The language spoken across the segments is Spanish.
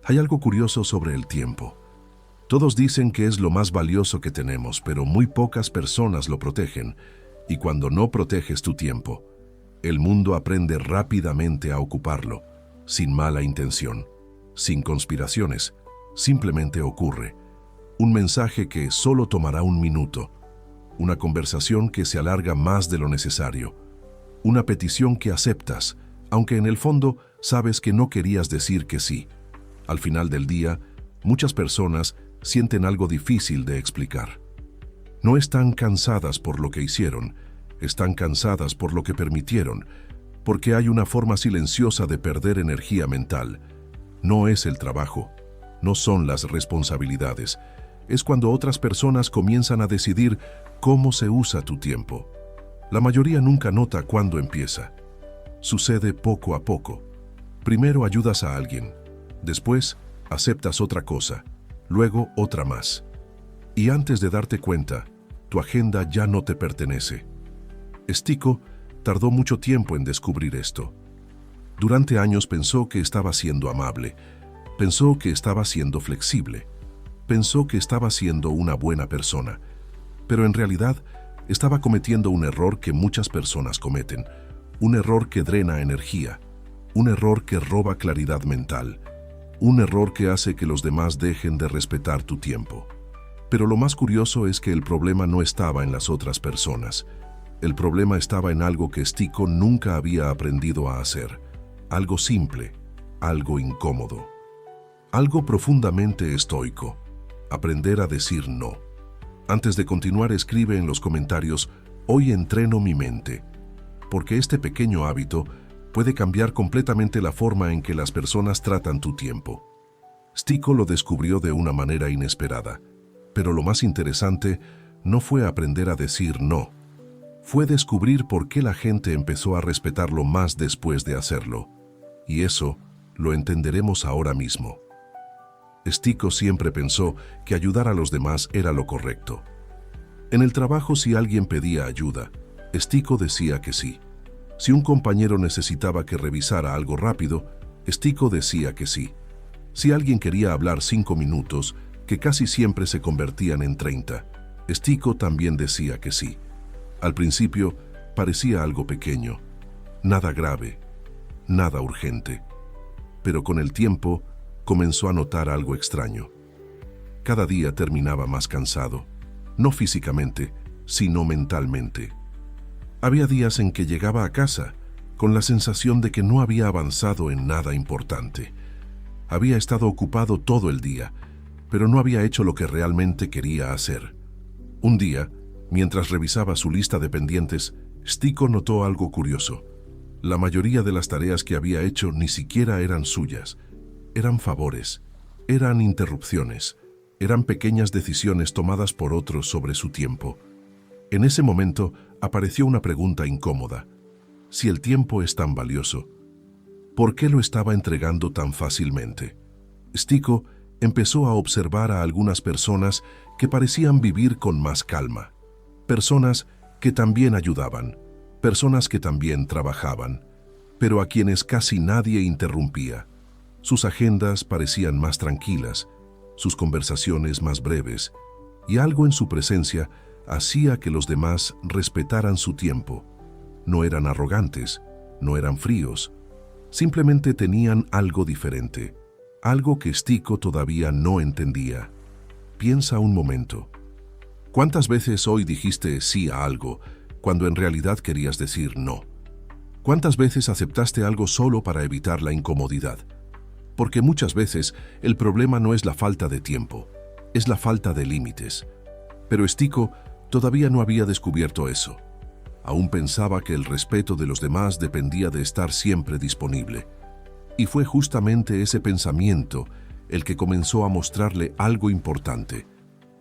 Hay algo curioso sobre el tiempo. Todos dicen que es lo más valioso que tenemos, pero muy pocas personas lo protegen. Y cuando no proteges tu tiempo, el mundo aprende rápidamente a ocuparlo, sin mala intención, sin conspiraciones. Simplemente ocurre. Un mensaje que solo tomará un minuto. Una conversación que se alarga más de lo necesario. Una petición que aceptas, aunque en el fondo sabes que no querías decir que sí. Al final del día, muchas personas sienten algo difícil de explicar. No están cansadas por lo que hicieron, están cansadas por lo que permitieron, porque hay una forma silenciosa de perder energía mental. No es el trabajo, no son las responsabilidades, es cuando otras personas comienzan a decidir cómo se usa tu tiempo. La mayoría nunca nota cuándo empieza. Sucede poco a poco. Primero ayudas a alguien, después aceptas otra cosa, luego otra más. Y antes de darte cuenta, tu agenda ya no te pertenece. Stico tardó mucho tiempo en descubrir esto. Durante años pensó que estaba siendo amable, pensó que estaba siendo flexible, pensó que estaba siendo una buena persona, pero en realidad estaba cometiendo un error que muchas personas cometen, un error que drena energía, un error que roba claridad mental, un error que hace que los demás dejen de respetar tu tiempo. Pero lo más curioso es que el problema no estaba en las otras personas. El problema estaba en algo que Stico nunca había aprendido a hacer. Algo simple, algo incómodo. Algo profundamente estoico. Aprender a decir no. Antes de continuar, escribe en los comentarios: hoy entreno mi mente. Porque este pequeño hábito puede cambiar completamente la forma en que las personas tratan tu tiempo. Stico lo descubrió de una manera inesperada. Pero lo más interesante no fue aprender a decir no. Fue descubrir por qué la gente empezó a respetarlo más después de hacerlo. Y eso lo entenderemos ahora mismo. Stico siempre pensó que ayudar a los demás era lo correcto. En el trabajo, si alguien pedía ayuda, Stico decía que sí. Si un compañero necesitaba que revisara algo rápido, Stico decía que sí. Si alguien quería hablar 5 minutos, que casi siempre se convertían en 30, Stico también decía que sí. Al principio parecía algo pequeño, nada grave, nada urgente. Pero con el tiempo comenzó a notar algo extraño. Cada día terminaba más cansado, no físicamente, sino mentalmente. Había días en que llegaba a casa con la sensación de que no había avanzado en nada importante. Había estado ocupado todo el día, pero no había hecho lo que realmente quería hacer. Un día, mientras revisaba su lista de pendientes, Stico notó algo curioso. La mayoría de las tareas que había hecho ni siquiera eran suyas. Eran favores, eran interrupciones, eran pequeñas decisiones tomadas por otros sobre su tiempo. En ese momento apareció una pregunta incómoda. Si el tiempo es tan valioso, ¿por qué lo estaba entregando tan fácilmente? Stico empezó a observar a algunas personas que parecían vivir con más calma. Personas que también ayudaban, personas que también trabajaban, pero a quienes casi nadie interrumpía. Sus agendas parecían más tranquilas, sus conversaciones más breves, y algo en su presencia hacía que los demás respetaran su tiempo. No eran arrogantes, no eran fríos, simplemente tenían algo diferente, algo que Stico todavía no entendía. Piensa un momento. ¿Cuántas veces hoy dijiste sí a algo cuando en realidad querías decir no? ¿Cuántas veces aceptaste algo solo para evitar la incomodidad? Porque muchas veces el problema no es la falta de tiempo, es la falta de límites. Pero Stico todavía no había descubierto eso. Aún pensaba que el respeto de los demás dependía de estar siempre disponible. Y fue justamente ese pensamiento el que comenzó a mostrarle algo importante,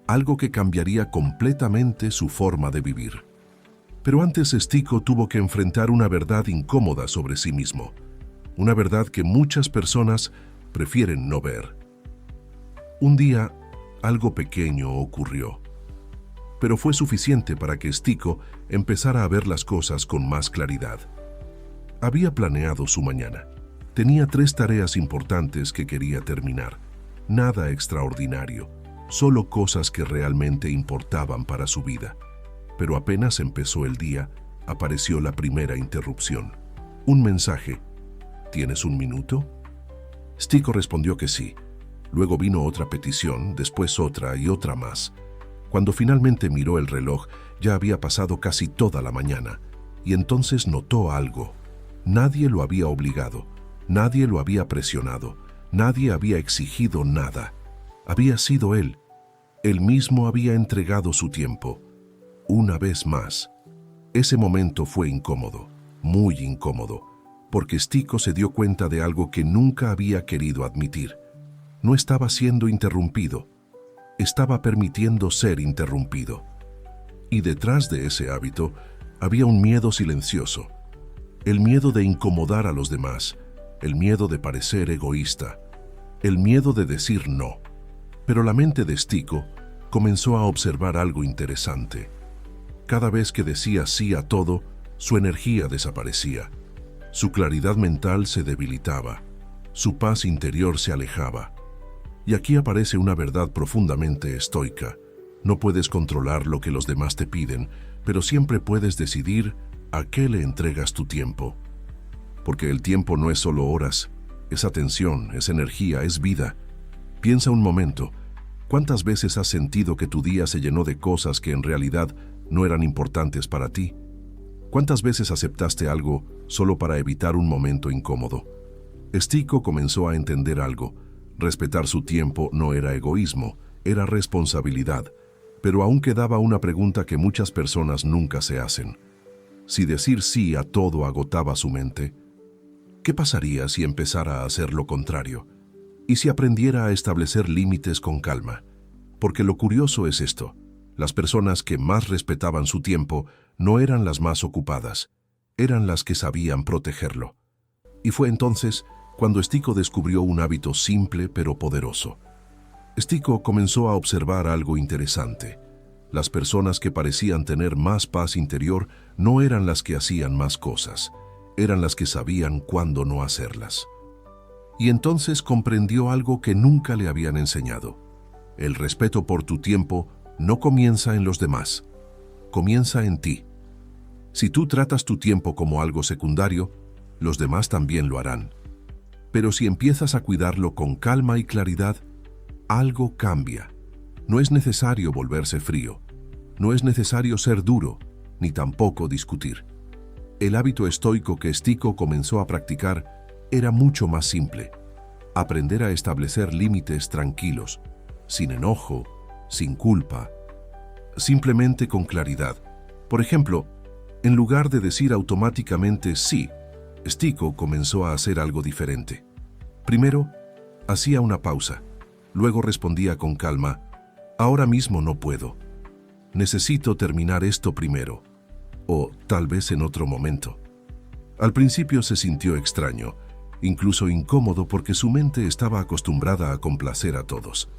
algo que cambiaría completamente su forma de vivir. Pero antes Stico tuvo que enfrentar una verdad incómoda sobre sí mismo, una verdad que muchas personas prefieren no ver. Un día, algo pequeño ocurrió, pero fue suficiente para que Stico empezara a ver las cosas con más claridad. Había planeado su mañana. Tenía 3 tareas importantes que quería terminar. Nada extraordinario, solo cosas que realmente importaban para su vida. Pero apenas empezó el día, apareció la primera interrupción. Un mensaje. ¿Tienes un minuto? Stico respondió que sí. Luego vino otra petición, después otra y otra más. Cuando finalmente miró el reloj, ya había pasado casi toda la mañana, y entonces notó algo. Nadie lo había obligado, nadie lo había presionado, nadie había exigido nada. Había sido él. Él mismo había entregado su tiempo. Una vez más. Ese momento fue incómodo, muy incómodo, porque Stico se dio cuenta de algo que nunca había querido admitir. No estaba siendo interrumpido, estaba permitiendo ser interrumpido. Y detrás de ese hábito había un miedo silencioso, el miedo de incomodar a los demás, el miedo de parecer egoísta, el miedo de decir no. Pero la mente de Stico comenzó a observar algo interesante. Cada vez que decía sí a todo, su energía desaparecía, su claridad mental se debilitaba, su paz interior se alejaba. Y aquí aparece una verdad profundamente estoica. No puedes controlar lo que los demás te piden, pero siempre puedes decidir a qué le entregas tu tiempo. Porque el tiempo no es solo horas, es atención, es energía, es vida. Piensa un momento, ¿cuántas veces has sentido que tu día se llenó de cosas que en realidad no eran importantes para ti? ¿Cuántas veces aceptaste algo solo para evitar un momento incómodo? Stico comenzó a entender algo. Respetar su tiempo no era egoísmo, era responsabilidad. Pero aún quedaba una pregunta que muchas personas nunca se hacen. Si decir sí a todo agotaba su mente, ¿qué pasaría si empezara a hacer lo contrario? ¿Y si aprendiera a establecer límites con calma? Porque lo curioso es esto. Las personas que más respetaban su tiempo no eran las más ocupadas, eran las que sabían protegerlo. Y fue entonces cuando Stico descubrió un hábito simple pero poderoso. Stico comenzó a observar algo interesante. Las personas que parecían tener más paz interior no eran las que hacían más cosas, eran las que sabían cuándo no hacerlas. Y entonces comprendió algo que nunca le habían enseñado. El respeto por tu tiempo no comienza en los demás, comienza en ti. Si tú tratas tu tiempo como algo secundario, los demás también lo harán. Pero si empiezas a cuidarlo con calma y claridad, algo cambia. No es necesario volverse frío, no es necesario ser duro, ni tampoco discutir. El hábito estoico que Stico comenzó a practicar era mucho más simple. Aprender a establecer límites tranquilos, sin enojo, sin culpa, simplemente con claridad. Por ejemplo, en lugar de decir automáticamente sí, Stico comenzó a hacer algo diferente. Primero, hacía una pausa. Luego respondía con calma, ahora mismo no puedo. Necesito terminar esto primero. O tal vez en otro momento. Al principio se sintió extraño, incluso incómodo porque su mente estaba acostumbrada a complacer a todos.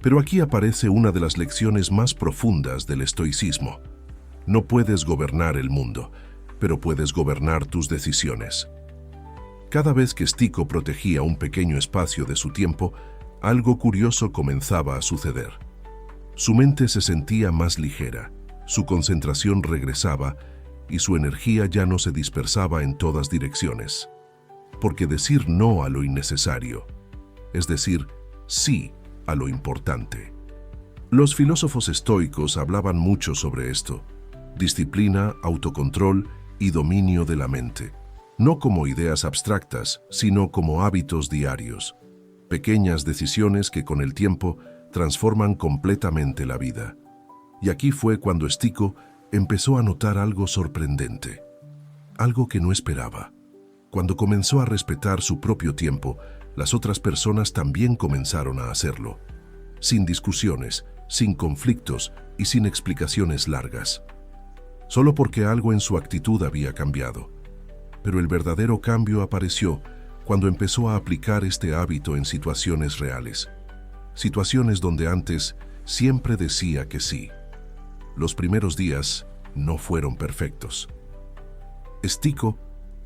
Pero aquí aparece una de las lecciones más profundas del estoicismo. No puedes gobernar el mundo, pero puedes gobernar tus decisiones. Cada vez que Stico protegía un pequeño espacio de su tiempo, algo curioso comenzaba a suceder. Su mente se sentía más ligera, su concentración regresaba y su energía ya no se dispersaba en todas direcciones. Porque decir no a lo innecesario, es decir, sí a lo importante. Los filósofos estoicos hablaban mucho sobre esto: disciplina, autocontrol y dominio de la mente. No como ideas abstractas, sino como hábitos diarios. Pequeñas decisiones que con el tiempo transforman completamente la vida. Y aquí fue cuando Stico empezó a notar algo sorprendente. Algo que no esperaba. Cuando comenzó a respetar su propio tiempo, las otras personas también comenzaron a hacerlo. Sin discusiones, sin conflictos y sin explicaciones largas. Solo porque algo en su actitud había cambiado. Pero el verdadero cambio apareció cuando empezó a aplicar este hábito en situaciones reales. Situaciones donde antes siempre decía que sí. Los primeros días no fueron perfectos. Stico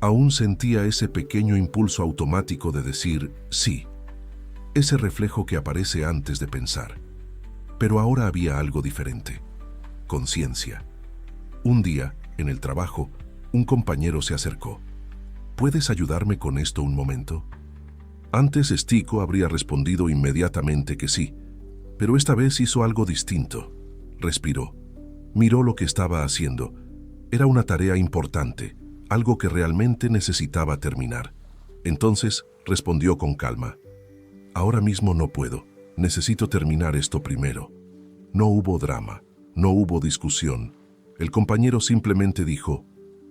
Aún sentía ese pequeño impulso automático de decir sí, ese reflejo que aparece antes de pensar. Pero ahora había algo diferente: conciencia. Un día, en el trabajo, un compañero se acercó. ¿Puedes ayudarme con esto un momento? Antes Stico habría respondido inmediatamente que sí, pero esta vez hizo algo distinto. Respiró. Miró lo que estaba haciendo. Era una tarea importante, algo que realmente necesitaba terminar. Entonces respondió con calma: ahora mismo no puedo, necesito terminar esto primero. No hubo drama, no hubo discusión. El compañero simplemente dijo: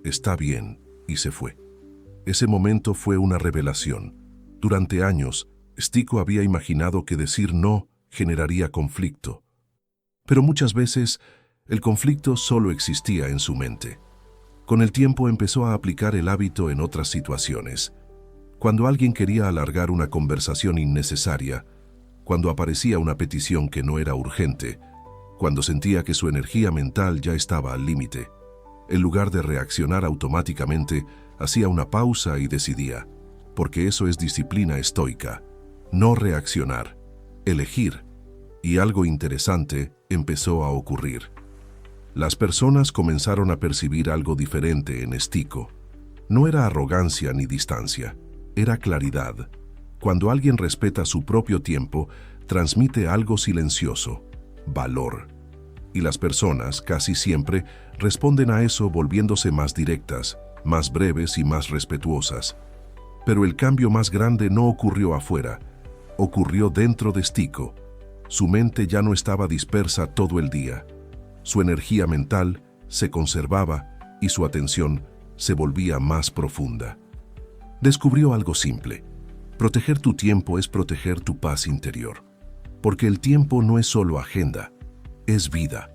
está bien, y se fue. Ese momento fue una revelación. Durante años, Stico había imaginado que decir no generaría conflicto. Pero muchas veces, el conflicto solo existía en su mente. Con el tiempo empezó a aplicar el hábito en otras situaciones. Cuando alguien quería alargar una conversación innecesaria, cuando aparecía una petición que no era urgente, cuando sentía que su energía mental ya estaba al límite, en lugar de reaccionar automáticamente, hacía una pausa y decidía, porque eso es disciplina estoica: no reaccionar, elegir. Y algo interesante empezó a ocurrir. Las personas comenzaron a percibir algo diferente en Stico. No era arrogancia ni distancia, era claridad. Cuando alguien respeta su propio tiempo, transmite algo silencioso: valor. Y las personas, casi siempre, responden a eso volviéndose más directas, más breves y más respetuosas. Pero el cambio más grande no ocurrió afuera, ocurrió dentro de Stico. Su mente ya no estaba dispersa todo el día. Su energía mental se conservaba y su atención se volvía más profunda. Descubrió algo simple: proteger tu tiempo es proteger tu paz interior. Porque el tiempo no es solo agenda, es vida.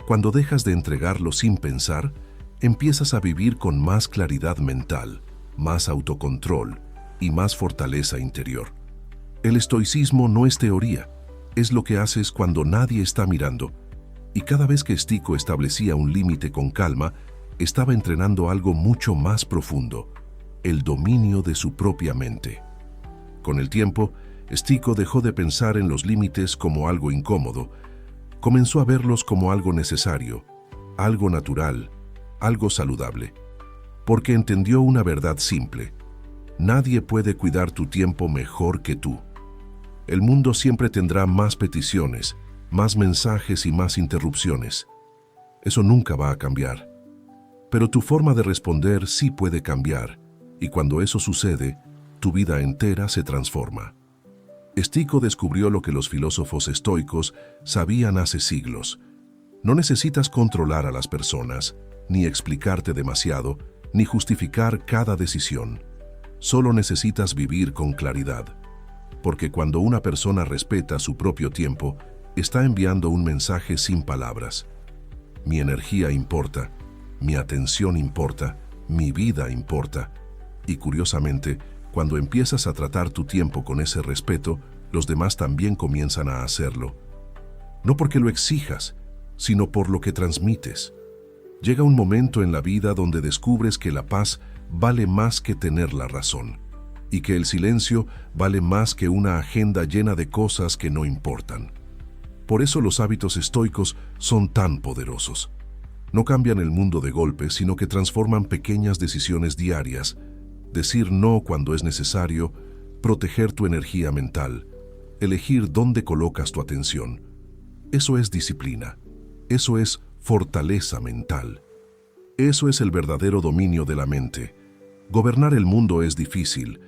Cuando dejas de entregarlo sin pensar, empiezas a vivir con más claridad mental, más autocontrol y más fortaleza interior. El estoicismo no es teoría, es lo que haces cuando nadie está mirando. Y cada vez que Stico establecía un límite con calma, estaba entrenando algo mucho más profundo: el dominio de su propia mente. Con el tiempo, Stico dejó de pensar en los límites como algo incómodo. Comenzó a verlos como algo necesario, algo natural, algo saludable. Porque entendió una verdad simple: nadie puede cuidar tu tiempo mejor que tú. El mundo siempre tendrá más peticiones, más mensajes y más interrupciones. Eso nunca va a cambiar. Pero tu forma de responder sí puede cambiar, y cuando eso sucede, tu vida entera se transforma. Stico descubrió lo que los filósofos estoicos sabían hace siglos: no necesitas controlar a las personas, ni explicarte demasiado, ni justificar cada decisión. Solo necesitas vivir con claridad. Porque cuando una persona respeta su propio tiempo, está enviando un mensaje sin palabras: mi energía importa, mi atención importa, mi vida importa. Y curiosamente, cuando empiezas a tratar tu tiempo con ese respeto, los demás también comienzan a hacerlo. No porque lo exijas, sino por lo que transmites. Llega un momento en la vida donde descubres que la paz vale más que tener la razón, y que el silencio vale más que una agenda llena de cosas que no importan. Por eso los hábitos estoicos son tan poderosos. No cambian el mundo de golpe, sino que transforman pequeñas decisiones diarias: decir no cuando es necesario, proteger tu energía mental, elegir dónde colocas tu atención. Eso es disciplina. Eso es fortaleza mental. Eso es el verdadero dominio de la mente. Gobernar el mundo es difícil,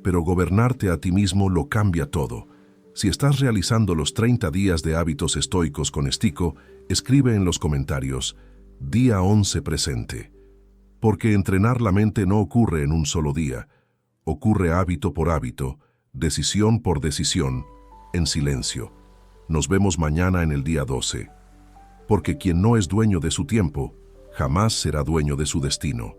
pero gobernarte a ti mismo lo cambia todo. Si estás realizando los 30 días de hábitos estoicos con Stico, escribe en los comentarios: día 11 presente. Porque entrenar la mente no ocurre en un solo día. Ocurre hábito por hábito, decisión por decisión, en silencio. Nos vemos mañana en el día 12. Porque quien no es dueño de su tiempo, jamás será dueño de su destino.